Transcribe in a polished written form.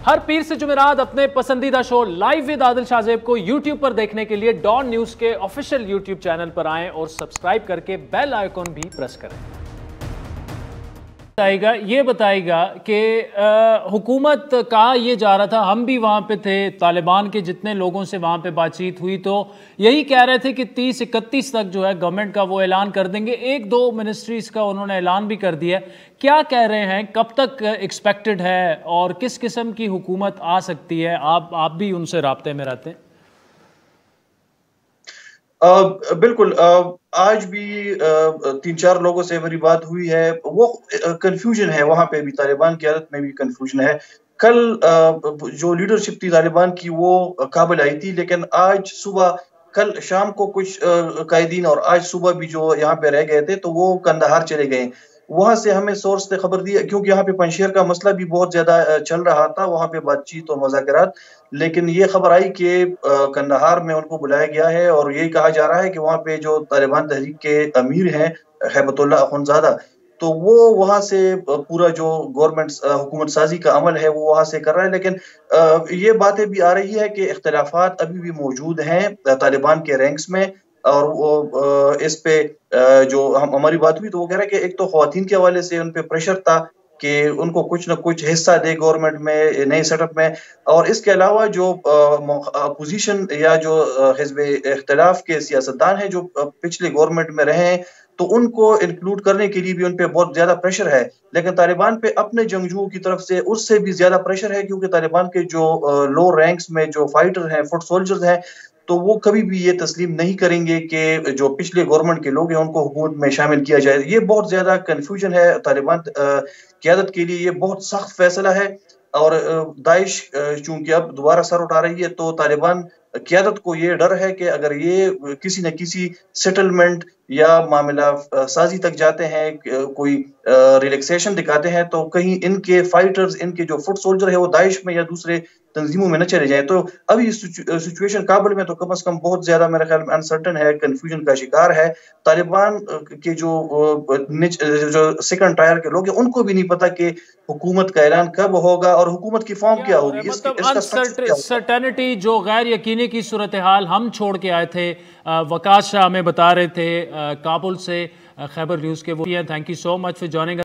ہر پیر سے جمعرات اپنے پسندیدہ شو لائیو ود عادل شاہ کو یوٹیوب پر دیکھنے کے لیے ڈان نیوز کے آفیشیل یوٹیوب چینل پر آئیں اور سبسکرائب کر کے بیل آئیکن بھی پریس کریں۔ یہ بتائے گا کہ حکومت کہا یہ جا رہا تھا، ہم بھی وہاں پہ تھے، طالبان کے جتنے لوگوں سے وہاں پہ بات چیت ہوئی تو یہی کہہ رہے تھے کہ 30-31 تک جو ہے گورنمنٹ کا وہ اعلان کر دیں گے۔ 1-2 منسٹریز کا انہوں نے اعلان بھی کر دیا۔ کیا کہہ رہے ہیں، کب تک ایکسپیکٹڈ ہے اور کس قسم کی حکومت آ سکتی ہے؟ آپ بھی ان سے رابطے میں رہتے ہیں۔ بالکل، آج بھی 3-4 لوگوں سے میری بات ہوئی ہے، وہ کنفیوژن ہے، وہاں پہ بھی طالبان کی قیادت میں بھی کنفیوژن ہے۔ کل جو لیڈرشپ تھی طالبان کی وہ کابل آئی تھی، لیکن آج صبح، کل شام کو کچھ قائدین اور آج صبح بھی جو یہاں پہ رہ گئے تھے تو وہ قندھار چلے گئے۔ وہاں سے ہمیں سورس نے خبر دی، کیونکہ یہاں پہ پنجشیر کا مسئلہ بھی بہت زیادہ چل رہا تھا، وہاں پہ بات چیت اور مذاکرات، لیکن یہ خبر آئی کہ قندھار میں ان کو بلایا گیا ہے اور یہ کہا جا رہا ہے کہ وہاں پہ جو طالبان تحریک کے امیر ہیں ہیبت اللہ اخنزادہ، تو وہ وہاں سے پورا جو گورنمنٹ حکومت سازی کا عمل ہے وہ وہاں سے کر رہا ہے۔ لیکن یہ باتیں بھی آ رہی ہے کہ اختلافات ابھی بھی موجود ہیں طالبان کے رینکس میں، اور وہ اس پہ جو ہماری بات ہوئی تو وہ کہہ رہا ہے کہ ایک تو خواتین کے حوالے سے ان پہ پریشر تھا کہ ان کو کچھ نہ کچھ حصہ دے گورنمنٹ میں، نئے سیٹ اپ میں، اور اس کے علاوہ جو اپوزیشن یا جو حزب اختلاف کے سیاستدان ہیں جو پچھلے گورنمنٹ میں رہے ہیں تو ان کو انکلوڈ کرنے کے لیے بھی ان پہ بہت زیادہ پریشر ہے۔ لیکن طالبان پہ اپنے جنگجوؤں کی طرف سے اس سے بھی زیادہ پریشر ہے، کیونکہ طالبان کے جو لو رینکس میں جو فائٹر ہیں، فٹ سولجرز ہیں، تو وہ کبھی بھی یہ تسلیم نہیں کریں گے کہ جو پچھلے گورنمنٹ کے لوگ ہیں ان کو حکومت میں شامل کیا جائے۔ یہ بہت زیادہ کنفیوژن ہے طالبان قیادت کے لیے، یہ بہت سخت فیصلہ ہے، اور داعش چونکہ اب دوبارہ سر اٹھا رہی ہے تو طالبان قیادت کو یہ ڈر ہے کہ اگر یہ کسی نہ کسی سیٹلمنٹ یا معاملہ سازی تک جاتے ہیں، کوئی ریلیکسیشن دکھاتے ہیں، تو کہیں ان کے فائٹرز، ان کے جو فٹ سولجر ہے وہ داعش میں یا دوسرے تنظیموں میں نہ چلے جائیں۔ تو ابھی سچویشن کابل میں تو کم از کم بہت زیادہ میرے خیال میں انسرٹن ہے، کنفیوژن کا شکار ہے۔ طالبان کے جو سیکنڈ ٹائر کے لوگ ہیں ان کو بھی نہیں پتا کہ حکومت کا اعلان کب ہوگا اور حکومت کی فارم کیا ہوگی، انسرٹینٹی جو غیر یقینی کی صورتحال ہم چھوڑ کے آئے تھے۔ وقاص شاہ ہمیں بتا رہے تھے کابل سے، خیبر نیوز کے وہ ہیں۔ Thank you so much for joining.